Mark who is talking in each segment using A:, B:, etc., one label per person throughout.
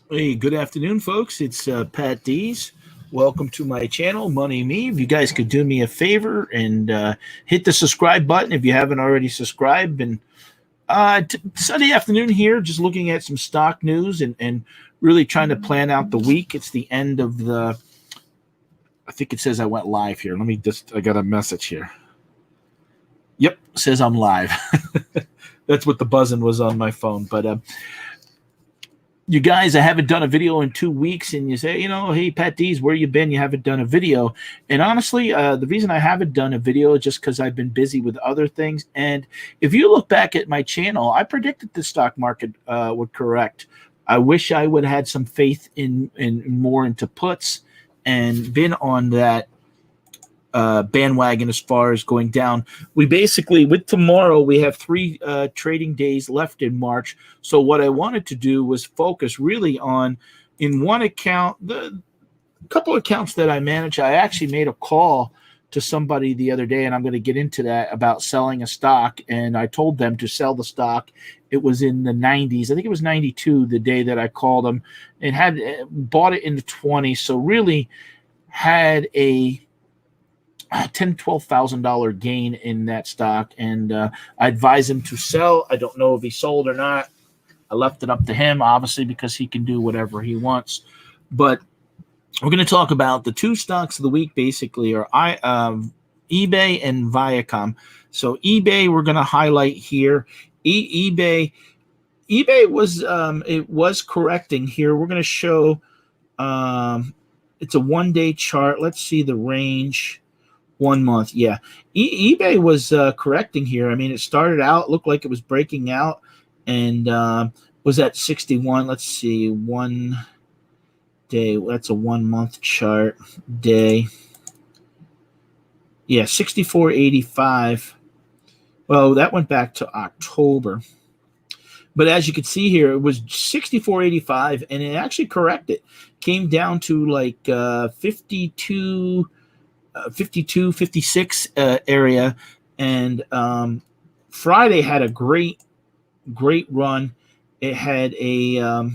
A: Hey, good afternoon, folks. It's Pat Dees. Welcome to my channel, moneyme. If you guys could do me a favor and hit the subscribe button if you haven't already subscribed. And Sunday afternoon here, just looking at some stock news and really trying to plan out the week. It's the end of the. I think it says I went live here. Let me just. I got a message here. Yep, says I'm live. That's what the buzzing was on my phone, but. You guys, I haven't done a video in 2 weeks, and you say, hey, Pat Dees, where you been? You haven't done a video. And honestly, the reason I haven't done a video is just because I've been busy with other things. And if you look back at my channel, I predicted the stock market would correct. I wish I would have had some faith in more into puts and been on that bandwagon as far as going down. We basically, with tomorrow, we have 3 trading days left in March. So what I wanted to do was focus really on, in one account, the couple accounts that I manage. I actually made a call to somebody the other day, and I'm going to get into that, about selling a stock. And I told them to sell the stock. It was in the 90s. I think it was 92 the day that I called them, and had bought it in the 20s. So really had a $10,000-$12,000 gain in that stock, and I advised him to sell. I don't know if he sold or not. I left it up to him, obviously, because he can do whatever he wants. But we're going to talk about the 2 stocks of the week. Basically, are eBay and Viacom. So eBay, we're going to highlight here. eBay was it was correcting here. We're going to show it's a 1-day chart. Let's see the range. 1 month, yeah. eBay was correcting here. I mean, it started out, looked like it was breaking out, and was at 61. Let's see, 1 day. That's a 1 month chart. Day. Yeah, 64.85. Well, that went back to October. But as you can see here, it was 64.85, and it actually corrected. Came down to like 52. 52, 56 area, and Friday had a great run. It had a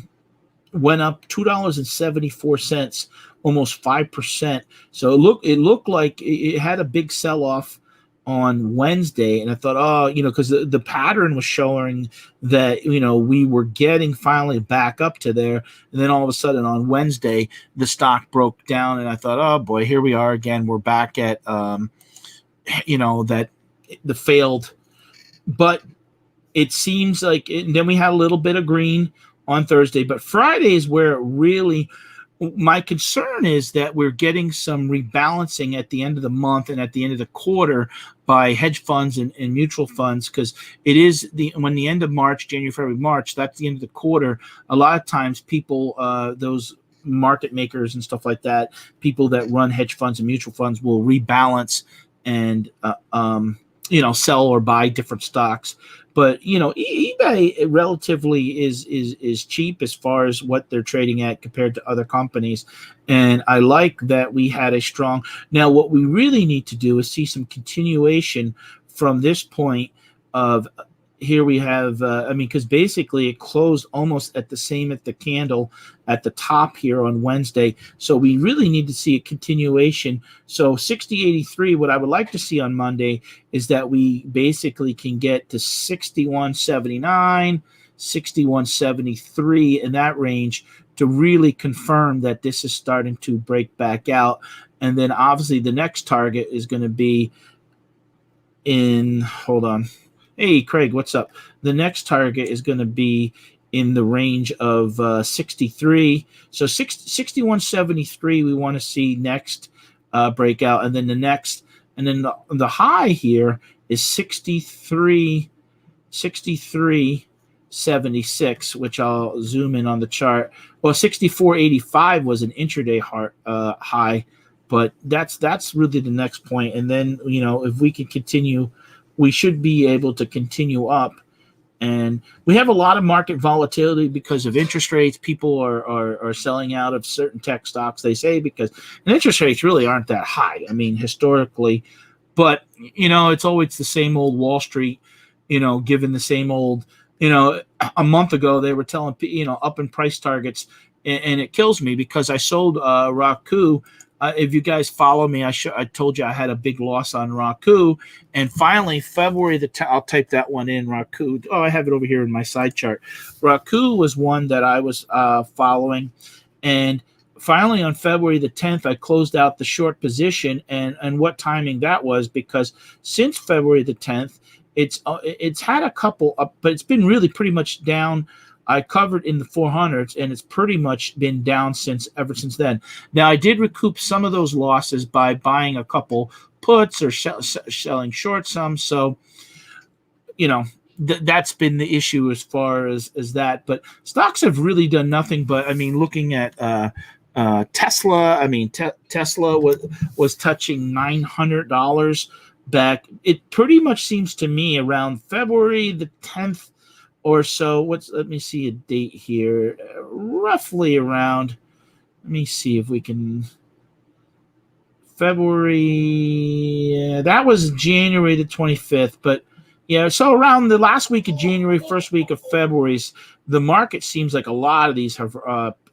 A: went up $2.74, almost 5%. So it looked like it had a big sell off on Wednesday, and I thought, because the pattern was showing that we were getting finally back up to there, and then all of a sudden on Wednesday the stock broke down, and I thought, oh boy, here we are again. We're back at that the failed, but it seems like and then we had a little bit of green on Thursday, but Friday is where it really. My concern is that we're getting some rebalancing at the end of the month and at the end of the quarter by hedge funds and mutual funds, because it is when the end of March, January, February, March, that's the end of the quarter. A lot of times people, those market makers and stuff like that, people that run hedge funds and mutual funds will rebalance and sell or buy different stocks. But eBay relatively is cheap as far as what they're trading at compared to other companies, and I like that we had a strong. Now, what we really need to do is see some continuation from this point of. Here we have, because basically it closed almost at the same at the candle at the top here on Wednesday. So we really need to see a continuation. So 60.83, what I would like to see on Monday is that we basically can get to 61.79, 61.73 in that range to really confirm that this is starting to break back out. And then obviously the next target is going to be hold on. Hey, Craig, what's up? The next target is going to be in the range of 63. So 61.73 we want to see next breakout. And then the next, and then the high here is 63.76, which I'll zoom in on the chart. Well, 64.85 was an intraday high, but that's really the next point. And then, if we can continue, we should be able to continue up. And we have a lot of market volatility because of interest rates. People are selling out of certain tech stocks, they say, because interest rates really aren't that high. I mean, historically, but it's always the same old Wall Street, given the same old, a month ago they were telling, up in price targets and it kills me because I sold Raku. If you guys follow me, I told you I had a big loss on Raku, and finally February I'll type that one in. Raku. Oh, I have it over here in my side chart. Raku was one that I was following, and finally on February the 10th, I closed out the short position, and what timing that was, because since February the 10th, it's had a couple up, but it's been really pretty much down. I covered in the 400s, and it's pretty much been down ever since then. Now, I did recoup some of those losses by buying a couple puts or selling short some. So, you know, that's been the issue as far as that. But stocks have really done nothing but, I mean, looking at Tesla, I mean, Tesla was touching $900 back. It pretty much seems to me around February the 10th or so. Let me see a date here. Roughly around, let me see if we can. February, that was January the 25th, but yeah, so around the last week of January, first week of February, the market seems like a lot of these have.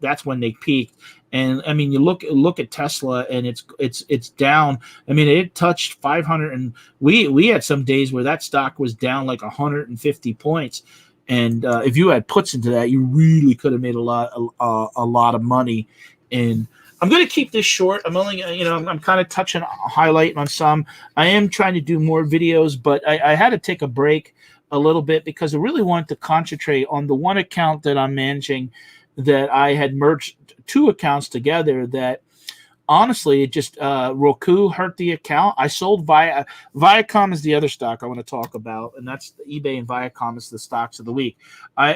A: That's when they peaked, and I mean, you look at Tesla, and it's down. I mean, it touched 500, and we had some days where that stock was down like 150 points, and if you had puts into that, you really could have made a lot of money. And I'm going to keep this short. I'm only, I'm kind of highlighting on some. I am trying to do more videos, but I had to take a break a little bit because I really wanted to concentrate on the one account that I'm managing, that I had merged two accounts together that honestly, it just Roku hurt the account. I sold Viacom is the other stock I want to talk about, and that's eBay, and Viacom is the stocks of the week.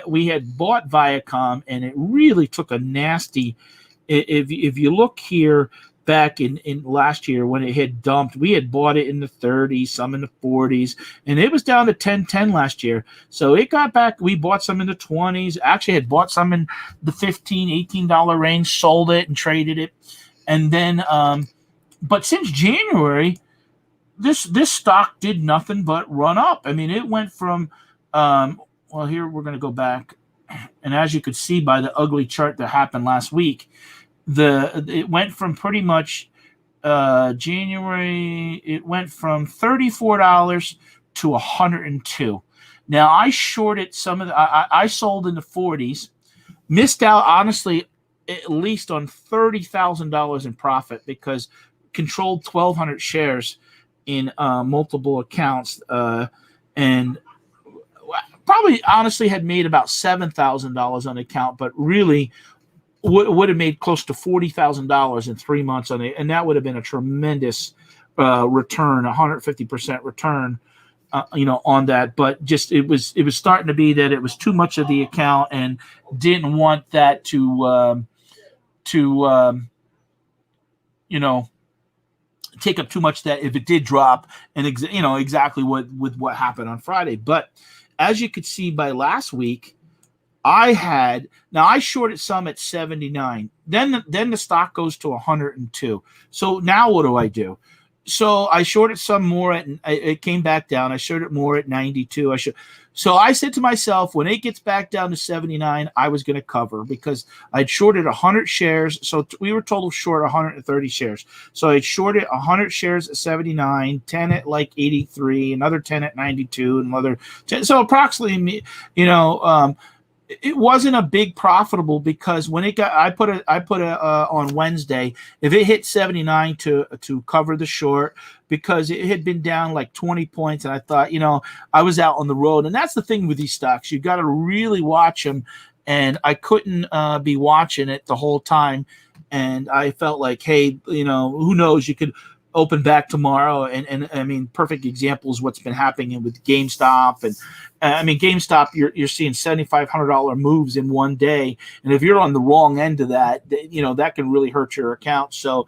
A: We had bought Viacom, and it really took a nasty. If you look here back in last year when it had dumped, we had bought it in the 30s, some in the 40s, and it was down to 10.10 last year. So it got back. We bought some in the 20s. Actually, had bought some in the $15, $18 range, sold it and traded it. And then, but since January, this stock did nothing but run up. I mean, it went from, well, here we're going to go back. And as you could see by the ugly chart that happened last week, it went from pretty much January, it went from $34 to $102. Now, I shorted some of I sold in the 40s, missed out, honestly, at least on $30,000 in profit because controlled 1,200 shares in multiple accounts, and probably honestly had made about $7,000 on the account, but really would have made close to $40,000 in 3 months on it, and that would have been a tremendous return, 150% return, on that. But just it was starting to be that it was too much of the account, and didn't want that to take up too much, that if it did drop, and exactly what happened on Friday. But as you could see by last week, I shorted some at 79. Then the stock goes to 102. So now what do I do? So I shorted some more it came back down. I shorted more at 92. So I said to myself, when it gets back down to 79, I was going to cover, because I'd shorted 100 shares. So we were total short 130 shares. So I shorted 100 shares at 79, 10 at like 83, another 10 at 92, another 10. So approximately, it wasn't a big profitable, because when I put it on Wednesday, if it hit 79 to cover the short, because it had been down like 20 points, and I thought, I was out on the road. And that's the thing with these stocks, you got to really watch them, and I couldn't be watching it the whole time, and I felt like, hey, who knows, you could open back tomorrow. And I mean, perfect example is what's been happening with GameStop. And I mean, GameStop, you're seeing $7,500 moves in one day. And if you're on the wrong end of that, that can really hurt your account. So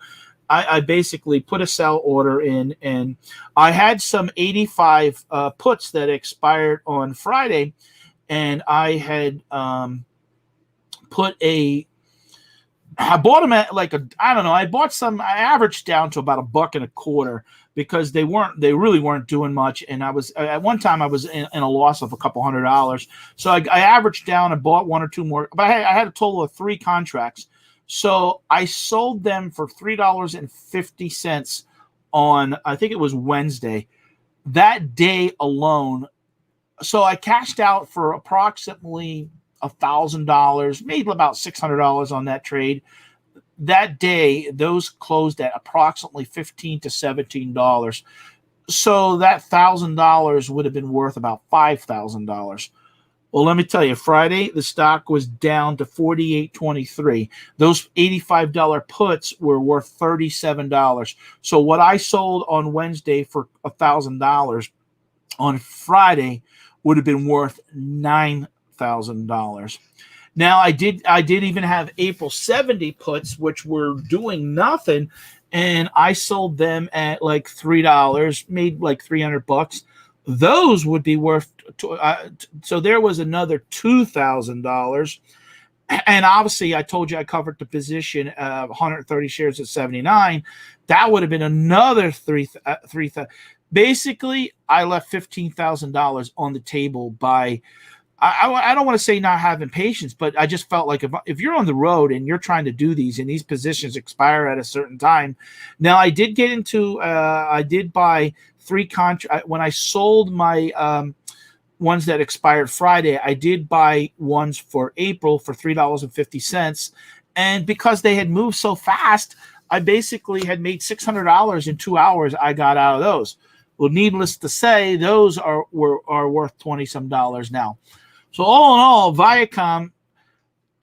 A: I basically put a sell order in, and I had some 85 puts that expired on Friday. And I had put I bought them at like I don't know. I bought some. I averaged down to about $1.25 because they really weren't doing much. And I was at one time I was in a loss of a couple $100. So I averaged down and bought one or two more. But I had a total of 3 contracts. So I sold them for $3.50 on, I think it was Wednesday. That day alone, so I cashed out for approximately $1,000, maybe about $600 on that trade. That day, those closed at approximately $15 to $17. So that $1,000 would have been worth about $5,000. Well, let me tell you, Friday the stock was down to $48.23. Those $85 puts were worth $37. So what I sold on Wednesday for $1,000 on Friday would have been worth $9,000. Now I did even have April 70 puts, which were doing nothing, and I sold them at like $3, made like $300. Those would be worth so there was another $2,000. And obviously, I told you I covered the position of 130 shares at 79. That would have been another 3,000. Basically, I left $15,000 on the table by. I don't want to say not having patience, but I just felt like if you're on the road and you're trying to do these and these positions expire at a certain time. Now, I did get into. I did buy 3 contracts when I sold my. Ones that expired Friday, I did buy ones for April for $3.50. And because they had moved so fast, I basically had made $600 in 2 hours. I got out of those. Well, needless to say, those are worth $20-some now. So all in all, Viacom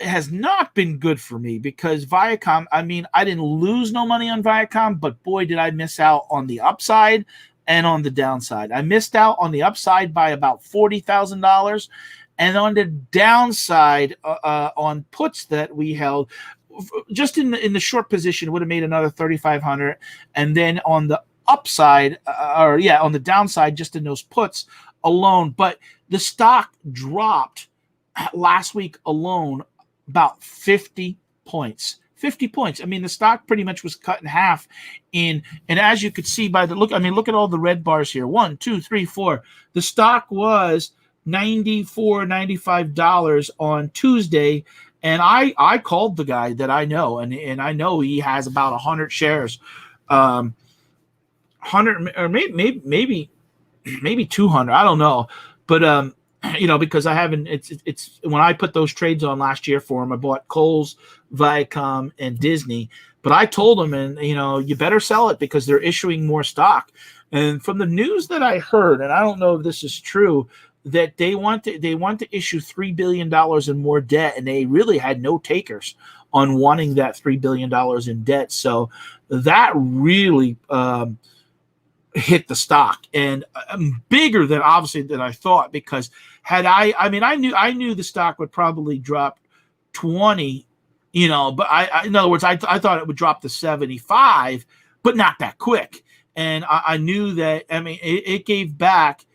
A: has not been good for me because Viacom, I mean, I didn't lose no money on Viacom, but boy, did I miss out on the upside and on the downside. I missed out on the upside by about $40,000, and on the downside, on puts that we held, just in the short position, would have made another $3,500, and then on the upside, on the downside, just in those puts alone. But the stock dropped last week alone about 50 points. 50 points. I mean, the stock pretty much was cut in half and as you could see by the look, I mean, look at all the red bars here. 1, 2, 3, 4. The stock was $94, $95 on Tuesday. And I called the guy that I know, and I know he has about 100 shares, 100 or maybe 200. I don't know, but because I haven't. It's when I put those trades on last year for him, I bought Kohl's, Viacom, and Disney. But I told him, and you better sell it because they're issuing more stock. And from the news that I heard, and I don't know if this is true, that they want to issue $3 billion in more debt, and they really had no takers on wanting that $3 billion in debt. So that really hit the stock, and bigger than obviously than I thought, because I knew the stock would probably drop 20, but I in other words, I thought it would drop to 75, but not that quick. And I knew that, it gave back.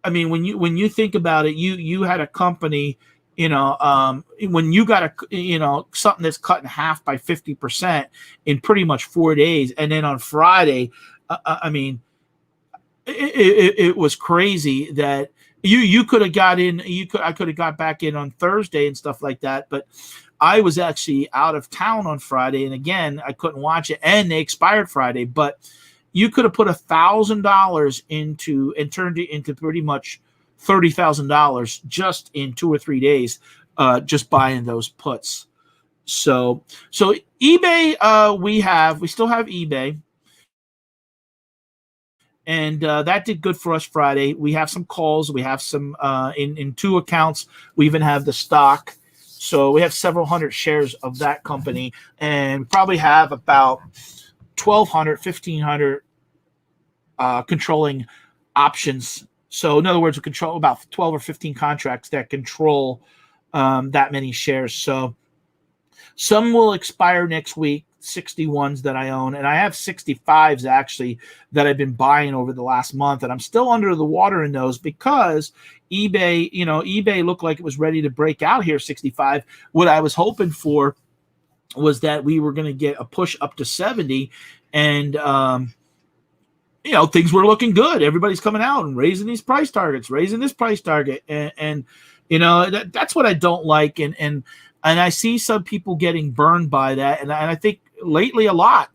A: I mean, when you think about it, you had a company, when you got something that's cut in half by 50% in pretty much 4 days, and then on Friday, it was crazy that you could have got in. I could have got back in on Thursday and stuff like that, but I was actually out of town on Friday, and again, I couldn't watch it, and they expired Friday. But you could have put $1,000 into and turned it into pretty much $30,000 just in 2 or 3 days, just buying those puts. So eBay, we still have eBay. And that did good for us Friday. We have some calls. We have some in 2 accounts. We even have the stock. So we have several hundred shares of that company, and probably have about 1,200, 1,500 controlling options. So in other words, we control about 12 or 15 contracts that control that many shares. So some will expire next week, 61s that I own, and I have 65s actually that I've been buying over the last month, and I'm still under the water in those because eBay looked like it was ready to break out here, 65. What I was hoping for was that we were going to get a push up to 70, and things were looking good. Everybody's coming out and raising these price targets, raising this price target, and that's what I don't like, and I see some people getting burned by that, and I think lately a lot.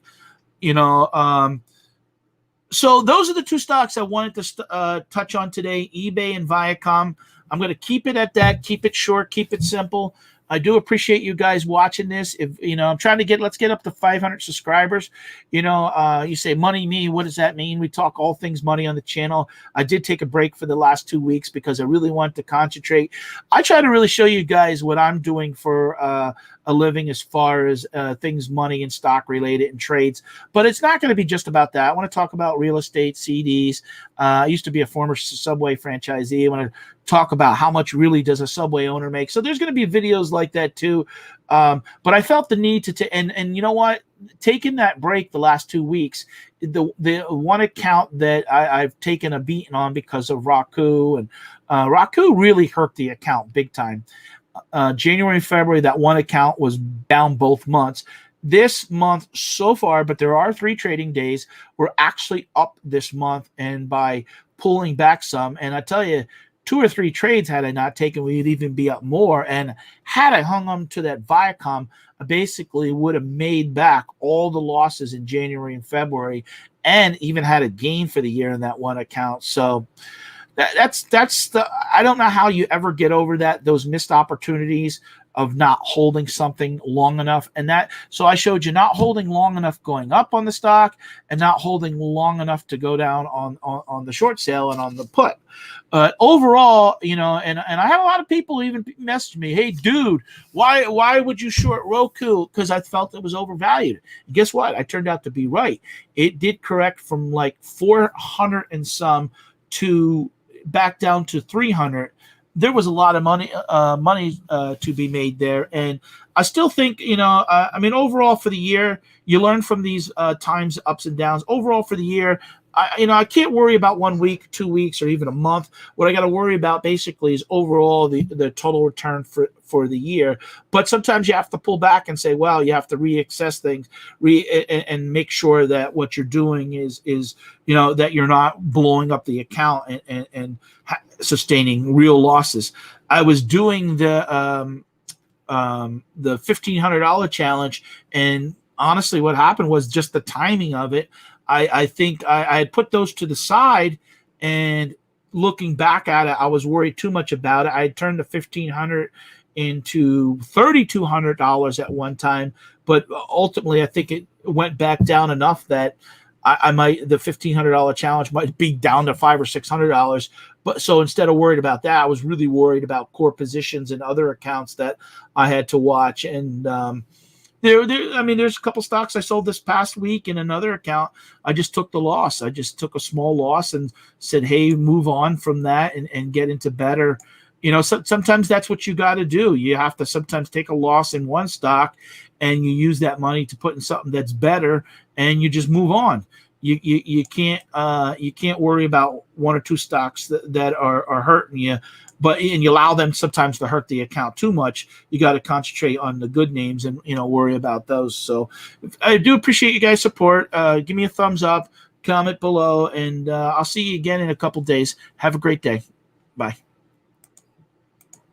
A: So those are the two stocks I wanted to touch on today: eBay and Viacom. I'm going to keep it at that. Keep it short. Keep it simple. I do appreciate you guys watching this. If I'm trying to let's get up to 500 subscribers. You say moneyme, what does that mean? We talk all things money on the channel. I did take a break for the last 2 weeks because I really wanted to concentrate. I try to really show you guys what I'm doing for a living as far as things money and stock related and trades, but it's not going to be just about that. I want to talk about real estate, CDs. I used to be a former Subway franchisee. I want to talk about how much really does a Subway owner make. So there's going to be videos like that too. But I felt the need to and you know what? Taking that break the last 2 weeks, the one account that I've taken a beating on because of Roku, and Roku really hurt the account big time. January and February, that one account was down both months. This month so far, but there are 3 trading days, we're actually up this month, and by pulling back some, and I tell you, 2 or 3 trades had I not taken, we'd even be up more. And had I hung on to that Viacom, I basically would have made back all the losses in January and February, and even had a gain for the year in that one account. So that's the, I don't know how you ever get over those missed opportunities of not holding something long enough. And so I showed you not holding long enough going up on the stock, and not holding long enough to go down on the short sale and on the put. Overall, and I had a lot of people even message me, "Hey, dude, why would you short Roku?" Because I felt it was overvalued. And guess what? I turned out to be right. It did correct from like 400 and some to back down to 300. There was a lot of money to be made there, and I still think overall for the year, you learn from these times, ups and downs. Overall for the year, I can't worry about 1 week, 2 weeks, or even a month. What I got to worry about basically is overall the total return for the year. But sometimes you have to pull back and say, well, you have to reassess things, and make sure that what you're doing is that you're not blowing up the account and sustaining real losses. I was doing the $1,500 challenge, and honestly, what happened was just the timing of it. I think I had put those to the side, and looking back at it, I was worried too much about it. I had turned the $1,500 into $3,200 at one time, but ultimately I think it went back down enough that the $1,500 challenge might be down to $500 or $600. But so instead of worried about that, I was really worried about core positions and other accounts that I had to watch. And there's a couple stocks I sold this past week in another account. I just took the loss. I just took a small loss and said, hey, move on from that and get into better. Sometimes that's what you got to do. You have to sometimes take a loss in one stock, and you use that money to put in something that's better, and you just move on. You can't worry about 1 or 2 stocks that are hurting you, and you allow them sometimes to hurt the account too much. You got to concentrate on the good names and worry about those. So I do appreciate you guys' support. Give me a thumbs up, comment below, and I'll see you again in a couple days. Have a great day. Bye.